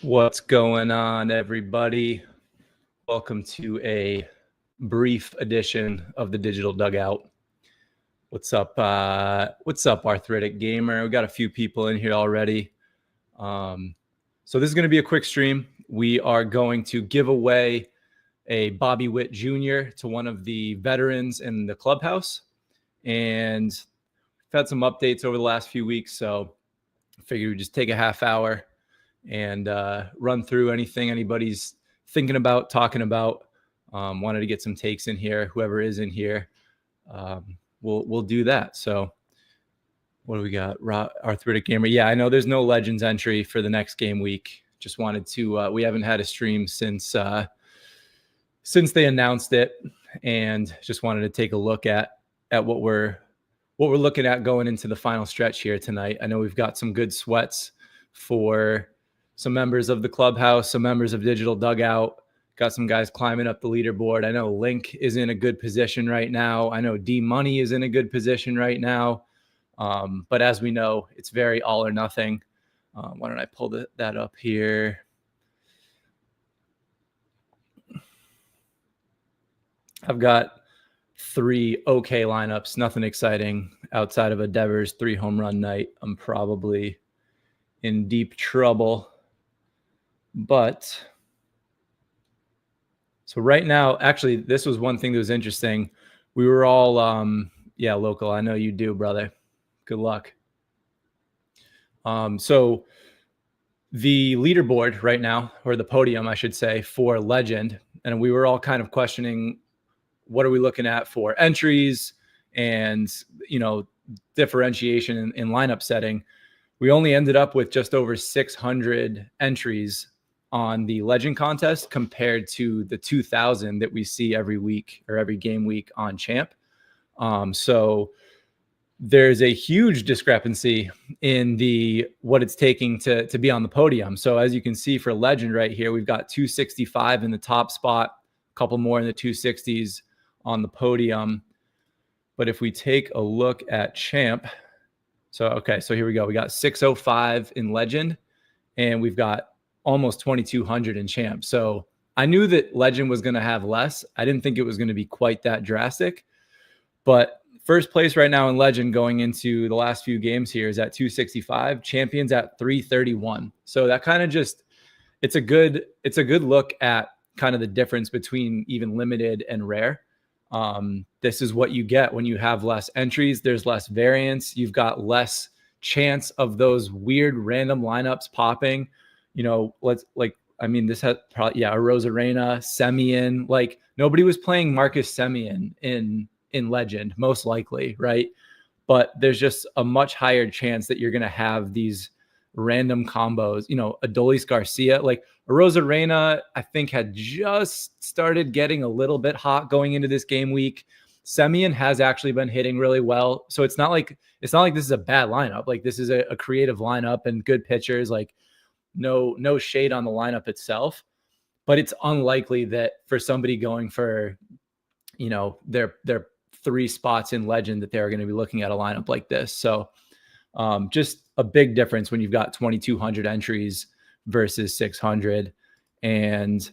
What's going on, everybody? Welcome to a brief edition of the Digital Dugout. What's up, Arthritic Gamer? We got a few people in here already. So this is going to be a quick stream. We are going to give away a Bobby Witt Jr. to one of the veterans in the clubhouse. And we've had some updates over the last few weeks, so I figured we'd just take a half hour and run through anything anybody's thinking about, talking about. Wanted to get some takes in here. Whoever is in here, we'll do that. So what do we got? Arthritic Gamer. Yeah, I know there's no Legends entry for the next game week. Just wanted to, we haven't had a stream since they announced it, and just wanted to take a look at what we're looking at going into the final stretch here tonight. I know we've got some good sweats for some members of the clubhouse, some members of Digital Dugout. Got some guys climbing up the leaderboard. I know Link is in a good position right now. I know D Money is in a good position right now. But as we know, it's very all or nothing. Why don't I pull that up here? I've got 3 okay lineups, nothing exciting outside of a Devers 3 home run night. I'm probably in deep trouble. But so right now, actually, this was one thing that was interesting. We were all, local. I know you do, brother. Good luck. So the leaderboard right now, or the podium, I should say, for Legend, and we were all kind of questioning, what are we looking at for entries and, differentiation in lineup setting. We only ended up with just over 600 entries on the Legend contest compared to the 2,000 that we see every week or every game week on Champ. So there's a huge discrepancy in what it's taking to be on the podium. So as you can see for Legend right here, we've got 265 in the top spot, a couple more in the 260s on the podium. But if we take a look at Champ, so here we go. We got 605 in Legend, and we've got almost 2,200 in Champ. So I knew that Legend was going to have less. I didn't think it was going to be quite that drastic. But first place right now in Legend going into the last few games here is at 265. Champions at 331. So that kind of just, it's a good look at kind of the difference between even limited and rare. This is what you get when you have less entries. There's less variance. You've got less chance of those weird random lineups popping. This had probably, a Rosarena, Semien. Like, nobody was playing Marcus Semien in Legend, most likely, right? But there's just a much higher chance that you're going to have these random combos. Adolis Garcia, like Rosarena, I think had just started getting a little bit hot going into this game week. Semien has actually been hitting really well. So it's not like this is a bad lineup. Like, this is a creative lineup and good pitchers. Like, no shade on the lineup itself, but it's unlikely that for somebody going for, their 3 spots in Legend that they're going to be looking at a lineup like this. So just a big difference when you've got 2,200 entries versus 600. And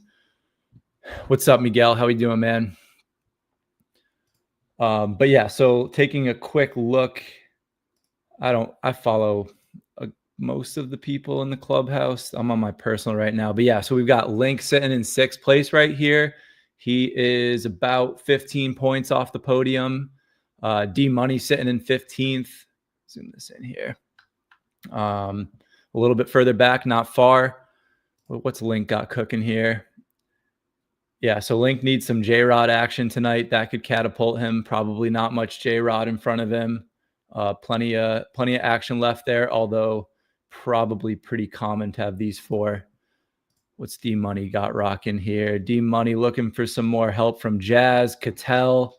what's up, Miguel? How we doing, man? But yeah, so taking a quick look, I follow most of the people in the clubhouse. I'm on my personal right now, but yeah, so we've got Link sitting in 6th place right here. He is about 15 points off the podium. D Money sitting in 15th. Zoom this in here. A little bit further back, not far. What's Link got cooking here? Yeah, so Link needs some J-Rod action tonight. That could catapult him. Probably not much J-Rod in front of him. Plenty of action left there, although probably pretty common to have these 4. What's D Money got rocking here? D Money looking for some more help from Jazz, Cattell.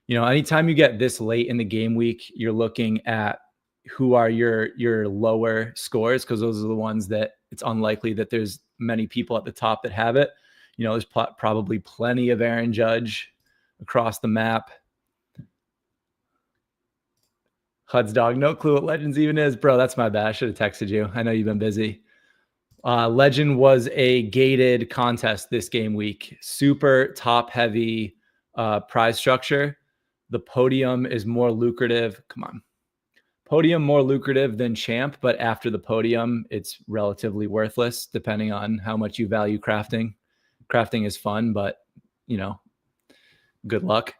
Anytime you get this late in the game week, you're looking at who are your lower scores, because those are the ones that it's unlikely that there's many people at the top that have it. There's probably plenty of Aaron Judge across the map. Huds dog, no clue what Legends even is. Bro, that's my bad. I should have texted you. I know you've been busy. Legend was a gated contest this game week. Super top heavy prize structure. The podium is more lucrative. Come on. Podium more lucrative than champ, but after the podium, it's relatively worthless depending on how much you value crafting. Crafting is fun, but good luck.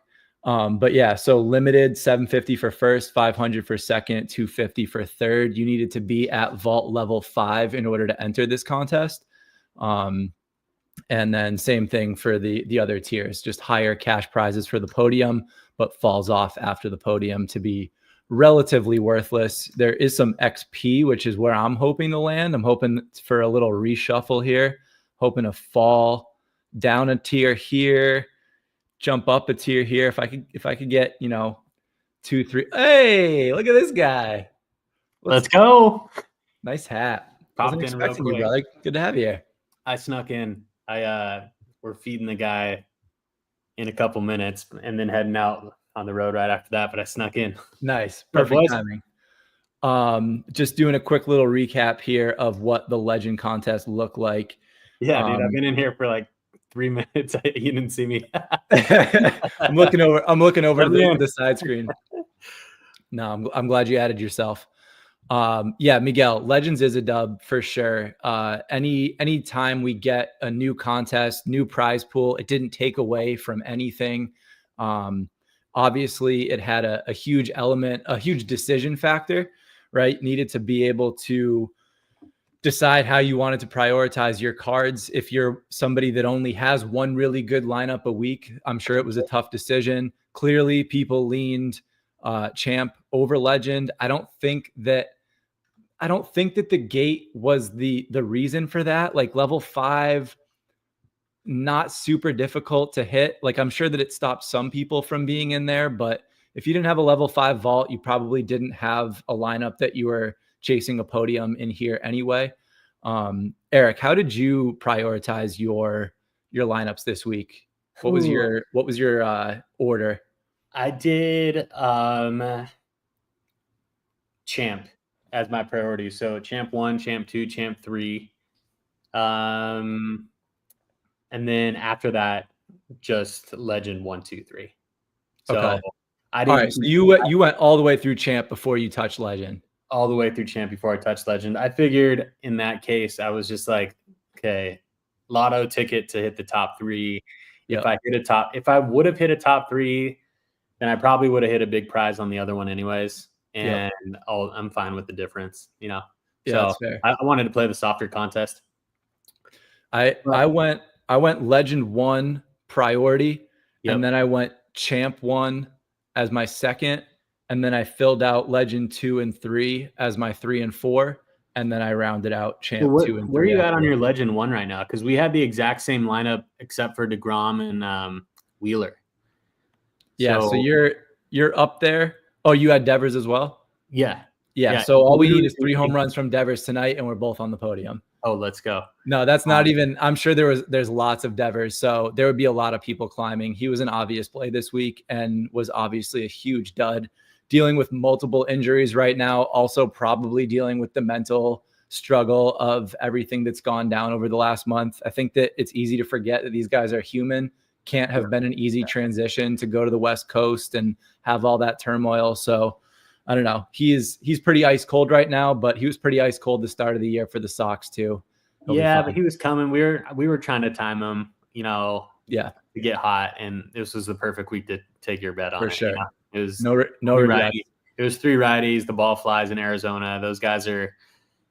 But yeah, so limited 750 for first, 500 for second, 250 for third. You needed to be at vault level 5 in order to enter this contest. And then same thing for the other tiers, just higher cash prizes for the podium, but falls off after the podium to be relatively worthless. There is some XP, which is where I'm hoping to land. I'm hoping for a little reshuffle here, hoping to fall down a tier here, jump up a tier here. If I could get, 2, 3. Hey, look at this guy. Let's go. Nice hat. Popped Wasn't in real expecting you, quick. brother. Good to have you here. I snuck in. We're feeding the guy in a couple minutes and then heading out on the road right after that, but I snuck in. Nice. Perfect timing. Just doing a quick little recap here of what the Legend contest looked like. Yeah, dude, I've been in here for like 3 minutes. You didn't see me. I'm looking over the side screen. No, I'm glad you added yourself. Yeah, Miguel, Legends is a dub for sure. Any time we get a new contest, new prize pool, it didn't take away from anything. Obviously it had a huge element, a huge decision factor, right? Needed to be able to decide how you wanted to prioritize your cards. If you're somebody that only has one really good lineup a week, I'm sure it was a tough decision. Clearly people leaned champ over Legend. I don't think that the gate was the reason for that. Like level 5, not super difficult to hit. Like I'm sure that it stopped some people from being in there, but if you didn't have a level 5 vault, you probably didn't have a lineup that you were chasing a podium in here anyway. Eric, how did you prioritize your lineups this week? What was your order? I did champ as my priority. So champ 1, champ 2, champ 3. And then after that, just Legend 1, 2, 3. So okay. I didn't. All right, so you went all the way through champ before you touched Legend. All the way through champ before I touched Legend. I figured in that case, I was just like, okay, lotto ticket to hit the top 3. Yep. If I would have hit a top 3, then I probably would have hit a big prize on the other one anyways. And I'm fine with the difference, Yeah, so that's fair. I wanted to play the softer contest. I went Legend 1 priority, and then I went champ 1 as my second, and then I filled out Legend 2 and 3 as my 3 and 4, and then I rounded out champ 2 and 3. Where are you at on your Legend 1 right now? Because we had the exact same lineup except for DeGrom and Wheeler. Yeah, so you're up there. Oh, you had Devers as well? Yeah. So all we need is 3 home runs from Devers tonight, and we're both on the podium. Oh, let's go. No, that's not even. I'm sure there's lots of Devers, so there would be a lot of people climbing. He was an obvious play this week and was obviously a huge dud, dealing with multiple injuries right now. Also, probably dealing with the mental struggle of everything that's gone down over the last month. I think that it's easy to forget that these guys are human. Can't have been an easy transition to go to the West Coast and have all that turmoil. So I don't know. He's pretty ice cold right now, but he was pretty ice cold the start of the year for the Sox too. Yeah, but he was coming. We were trying to time him, to get hot, and this was the perfect week to take your bet on for it. sure. It was no righties. It was 3 righties. The ball flies in Arizona. Those guys are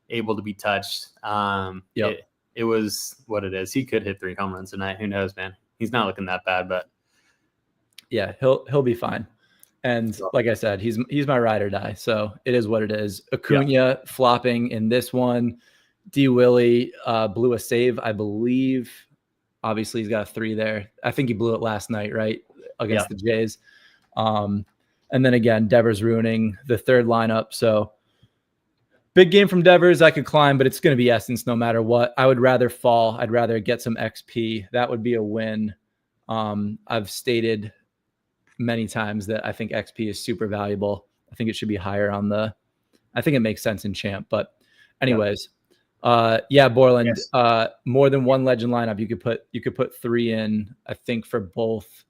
able to be touched. It was what it is. He could hit 3 home runs tonight. Who knows, man? He's not looking that bad, but yeah, he'll be fine. And like I said, he's my ride or die. So it is what it is. Acuna flopping in this one. D. Willie blew a save, I believe. Obviously, he's got a 3 there. I think he blew it last night, right, against the Jays. And then again, Devers ruining the third lineup. So big game from Devers. I could climb, but it's going to be Essence no matter what. I would rather fall. I'd rather get some XP. That would be a win. I've stated many times that I think XP is super valuable. I think it should be higher I think it makes sense in champ. But anyways, Yeah, Borland. Yes. More than one legend lineup. You could put 3 in. I think for both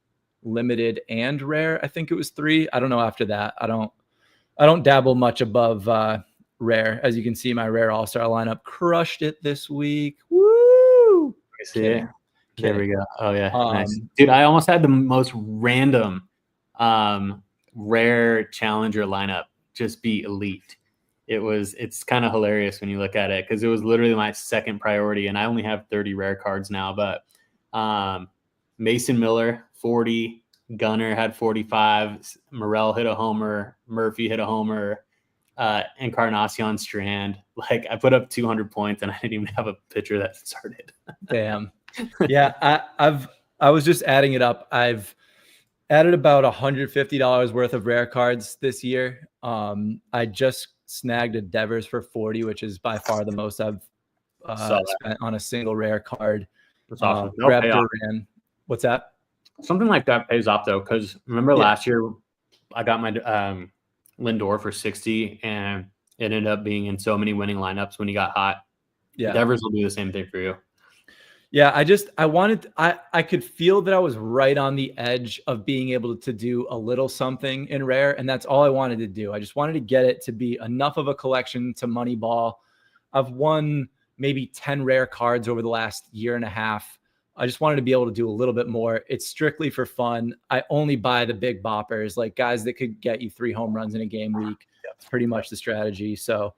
limited and rare. I think it was 3. I don't know after that. I don't dabble much above rare. As you can see, my rare all-star lineup crushed it this week. Woo! See it. There we go. Oh yeah, nice, Um, dude. I almost had the most random rare challenger lineup just be elite. It's kind of hilarious when you look at it because it was literally my second priority, and I only have 30 rare cards now. But Mason Miller 40, Gunner had 45, Morel hit a homer, Murphy hit a homer, Encarnacion Strand. Like I put up 200 points, and I didn't even have a pitcher that started. Damn. Yeah, I was just adding it up. I've added about $150 worth of rare cards this year. I just snagged a Devers for 40, which is by far the most I've spent on a single rare card. That's awesome. Grab Duran. What's that? Something like that pays off though, because remember last year I got my Lindor for 60, and it ended up being in so many winning lineups when he got hot. Yeah, Devers will do the same thing for you. Yeah, I could feel that I was right on the edge of being able to do a little something in rare, and that's all I wanted to do. I just wanted to get it to be enough of a collection to Moneyball. I've won maybe 10 rare cards over the last year and a half. I just wanted to be able to do a little bit more. It's strictly for fun. I only buy the big boppers, like guys that could get you 3 home runs in a game week. That's pretty much the strategy. So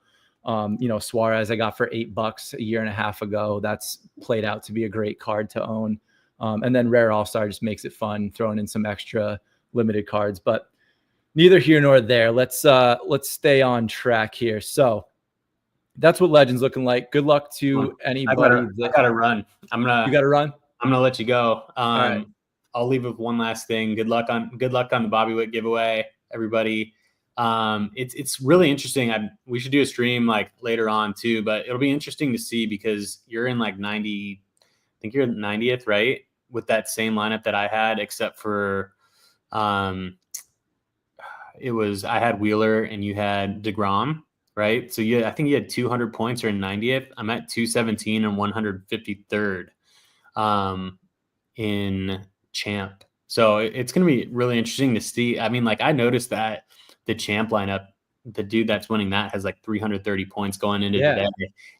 Suarez I got for $8 a year and a half ago. That's played out to be a great card to own. And then Rare All-Star just makes it fun, throwing in some extra limited cards. But neither here nor there. Let's stay on track here. So that's what Legends looking like. Good luck to anybody. I gotta run. You gotta run. I'm gonna let you go. All right. I'll leave with one last thing. Good luck on the Bobby Witt giveaway, everybody. It's really interesting. We should do a stream like later on too, but it'll be interesting to see because you're in like 90. I think you're 90th, right? With that same lineup that I had, except for I had Wheeler and you had DeGrom, right? So I think you had 200 points or 90th. I'm at 217 and 153rd in champ. So it's going to be really interesting to see. I mean, like I noticed that the champ lineup, the dude that's winning that has like 330 points going into today.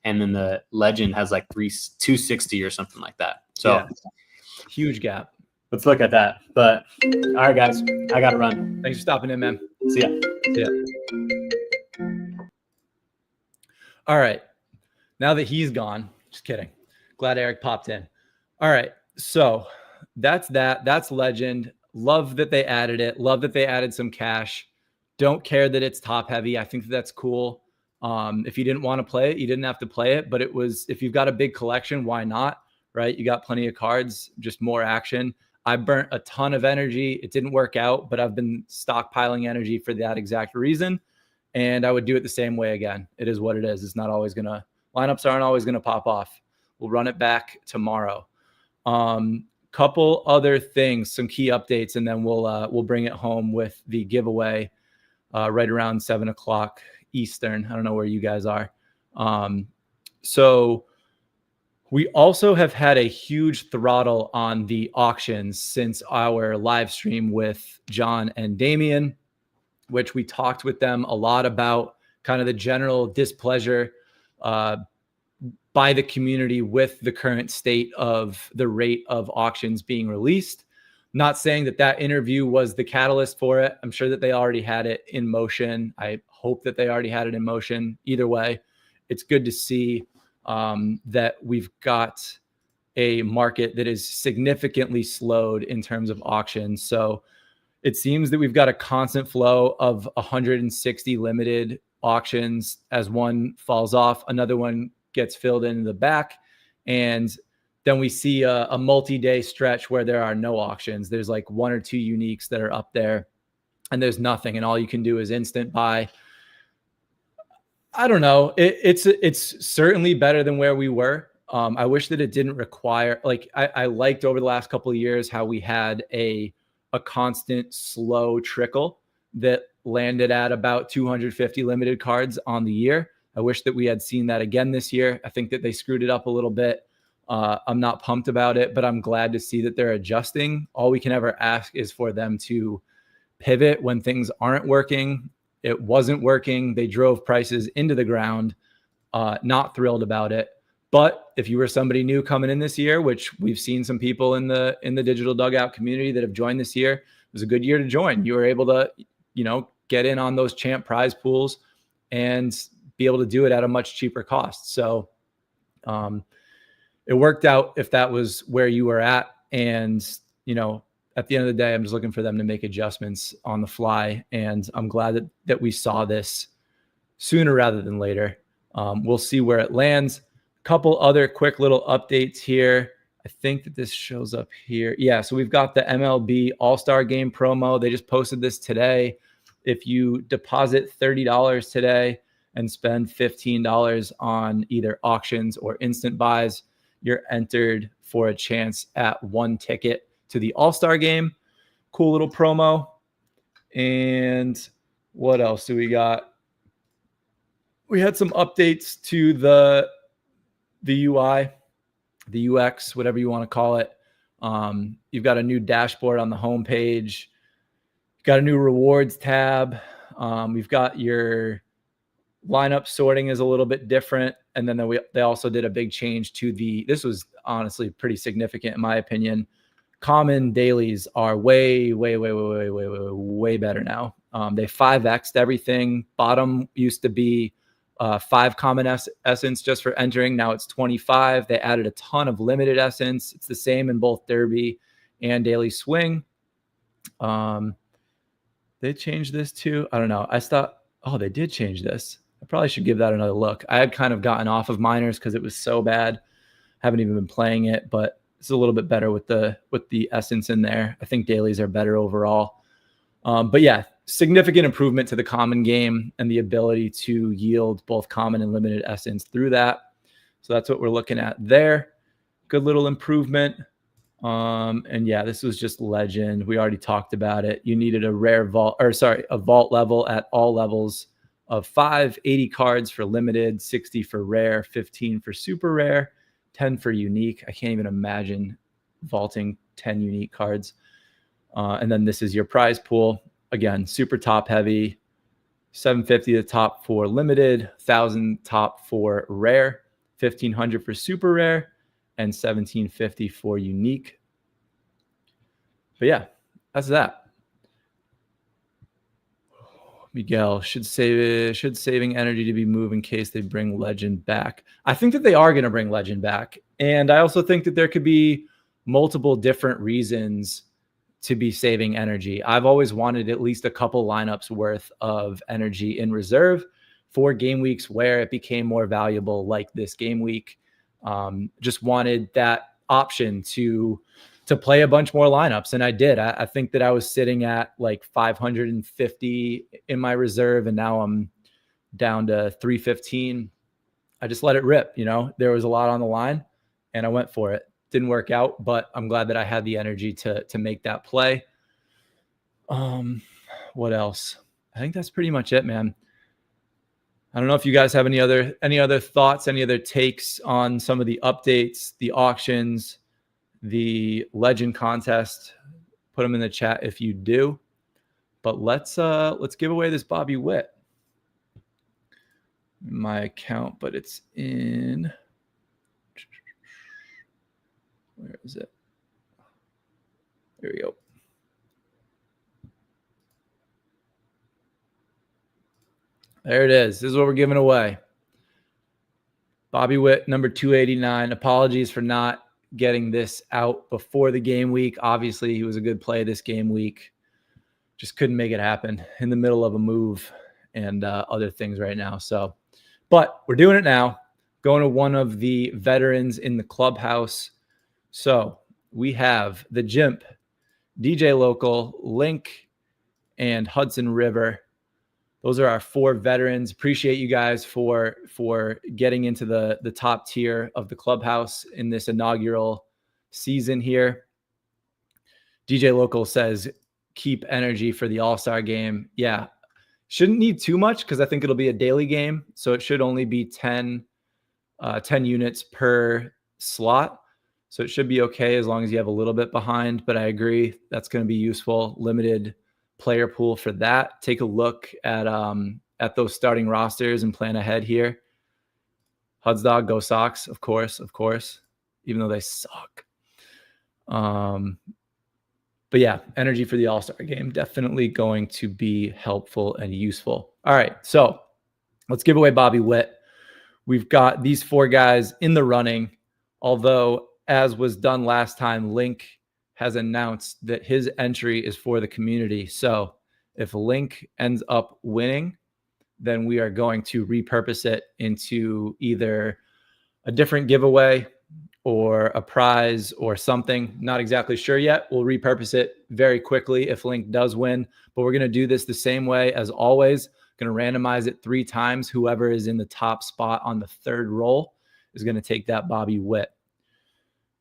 And then the legend has like 260 or something like that. So huge gap. Let's look at that. But all right, guys, I got to run. Thanks for stopping in, man. See ya. All right. Now that he's gone, just kidding. Glad Eric popped in. All right. So that's that. That's Legend. Love that they added it. Love that they added some cash. Don't care that it's top heavy. I think that's cool. If you didn't want to play it, you didn't have to play it. But if you've got a big collection, why not? Right? You got plenty of cards, just more action. I burnt a ton of energy. It didn't work out, but I've been stockpiling energy for that exact reason. And I would do it the same way again. It is what it is. It's not always lineups aren't always gonna pop off. We'll run it back tomorrow. Couple other things, some key updates, and then we'll bring it home with the giveaway right around 7:00 Eastern. I don't know where you guys are. So we also have had a huge throttle on the auctions since our live stream with John and Damien, which we talked with them a lot about kind of the general displeasure by the community with the current state of the rate of auctions being released. Not saying that interview was the catalyst for it. I'm sure that they already had it in motion. I hope that they already had it in motion. Either way, it's good to see that we've got a market that is significantly slowed in terms of auctions. So it seems that we've got a constant flow of 160 limited auctions. As one falls off, another one gets filled in the back. And then we see a multi-day stretch where there are no auctions. There's like 1 or 2 uniques that are up there and there's nothing. And all you can do is instant buy. I don't know. It's certainly better than where we were. I wish that it didn't require, like I liked over the last couple of years how we had a constant slow trickle that landed at about 250 limited cards on the year. I wish that we had seen that again this year. I think that they screwed it up a little bit. I'm not pumped about it, but I'm glad to see that they're adjusting. All we can ever ask is for them to pivot when things aren't working. It wasn't working. They drove prices into the ground. Not thrilled about it. But if you were somebody new coming in this year, which we've seen some people in the digital dugout community that have joined this year, it was a good year to join. You were able to, get in on those champ prize pools and be able to do it at a much cheaper cost. So it worked out if that was where you were at. And, at the end of the day, I'm just looking for them to make adjustments on the fly. And I'm glad that we saw this sooner rather than later. We'll see where it lands. A couple other quick little updates here. I think that this shows up here. Yeah, so we've got the MLB All-Star Game promo. They just posted this today. If you deposit $30 today and spend $15 on either auctions or instant buys, you're entered for a chance at one ticket to the All-Star Game. Cool little promo. And what else do we got? We had some updates to the UI, the UX, whatever you want to call it. You've got a new dashboard on the homepage. You've got a new rewards tab. We've got your lineup sorting is a little bit different. And then they also did a big change to this was honestly pretty significant in my opinion. Common dailies are way better now. They 5x'd everything. Bottom used to be 5 common essence just for entering. Now it's 25. They added a ton of limited essence. It's the same in both Derby and Daily Swing. They changed this too. I don't know. I thought, they did change this. I probably should give that another look. I had kind of gotten off of minors because it was so bad. Haven't even been playing it, but it's a little bit better with the essence in there. I think dailies are better overall. But yeah, significant improvement to the common game and the ability to yield both common and limited essence through that. So that's what we're looking at there. Good little improvement. And yeah, this was just legend. We already talked about it. You needed a vault level at all levels of 5, 80 cards for limited, 60 for rare, 15 for super rare, 10 for unique. I can't even imagine vaulting 10 unique cards. And then this is your prize pool. Again, super top heavy, 750 the top for limited, 1,000 top for rare, 1,500 for super rare, and 1,750 for unique. But yeah, that's that. Miguel, should saving energy to be moved in case they bring Legend back. I think that they are going to bring Legend back. And I also think that there could be multiple different reasons to be saving energy. I've always wanted at least a couple lineups worth of energy in reserve for game weeks where it became more valuable, like this game week. Just wanted that option to play a bunch more lineups. And I did. I think that I was sitting at like 550 in my reserve, and now I'm down to 315. I just let it rip. There was a lot on the line and I went for it. Didn't work out, but I'm glad that I had the energy to make that play. What else? I think that's pretty much it, man. I don't know if you guys have any other thoughts, any other takes on some of the updates, the auctions, the legend contest. Put them in the chat if you do. But let's give away this Bobby Witt. My account, but it's in. Where is it? There we go. There it is. This is what we're giving away. Bobby Witt, number 289. Apologies for not getting this out before the game week. Obviously, he was a good play this game week. Just couldn't make it happen in the middle of a move and other things right now. But we're doing it now. Going to one of the veterans in the clubhouse. So we have the Jimp, DJ Local, Link, and Hudson River. Those are our 4 veterans. Appreciate you guys for getting into the top tier of the clubhouse in this inaugural season here. DJ Local says, keep energy for the All-Star game. Yeah, Shouldn't need too much because I think it'll be a daily game. So it should only be 10 units per slot. So it should be okay as long as you have a little bit behind. But I agree, that's going to be useful. Limited player pool for that. Take a look at those starting rosters and plan ahead here. Huds Dog, go Sox, of course, even though they suck. But yeah, energy for the All-Star game, definitely going to be helpful and useful. All right, so let's give away Bobby Witt. We've got these 4 guys in the running, although as was done last time, Link has announced that his entry is for the community. So if Link ends up winning, then we are going to repurpose it into either a different giveaway or a prize or something. Not exactly sure yet. We'll repurpose it very quickly if Link does win, but we're going to do this the same way as always. Going to randomize it 3 times. Whoever is in the top spot on the 3rd roll is going to take that Bobby Witt.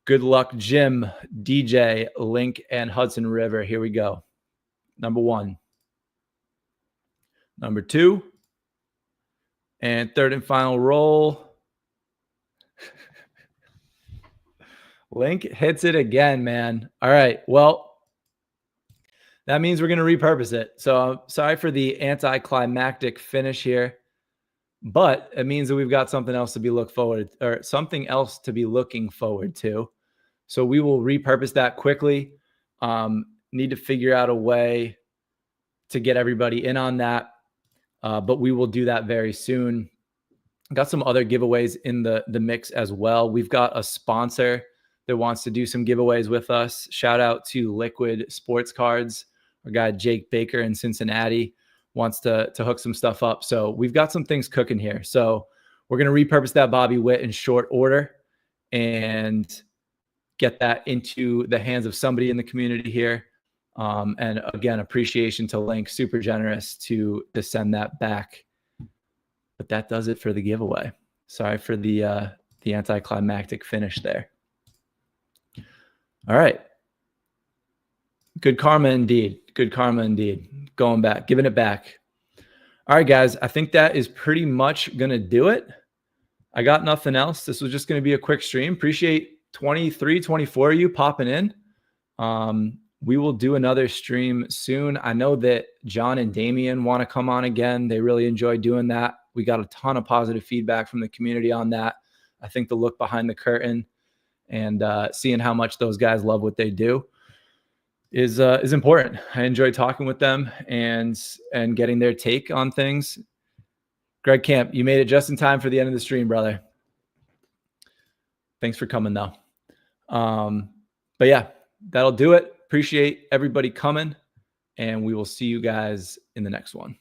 Good luck, Jim, DJ, Link, and Hudson River. Here we go. Number 1. Number 2. And 3rd and final roll. Link hits it again, man. All right. Well, that means we're going to repurpose it. So I'm sorry for the anticlimactic finish here, but it means that we've got something else to be looking forward to. So we will repurpose that quickly. Need to figure out a way to get everybody in on that. But we will do that very soon. Got some other giveaways in the mix as well. We've got a sponsor that wants to do some giveaways with us. Shout out to Liquid Sports Cards. Our guy Jake Baker in Cincinnati wants to hook some stuff up. So we've got some things cooking here. So we're going to repurpose that Bobby Witt in short order and get that into the hands of somebody in the community here. And again, appreciation to Link, super generous to send that back. But that does it for the giveaway. Sorry for the anticlimactic finish there. All right. Good karma indeed. Good karma indeed. Going back, giving it back. All right, guys. I think that is pretty much going to do it. I got nothing else. This was just going to be a quick stream. Appreciate 23, 24 of you popping in. We will do another stream soon. I know that John and Damien want to come on again. They really enjoy doing that. We got a ton of positive feedback from the community on that. I think the look behind the curtain and seeing how much those guys love what they do is important. I enjoy talking with them and getting their take on things. Greg Camp, you made it just in time for the end of the stream, brother. Thanks for coming though. But yeah, that'll do it. Appreciate everybody coming, and we will see you guys in the next one.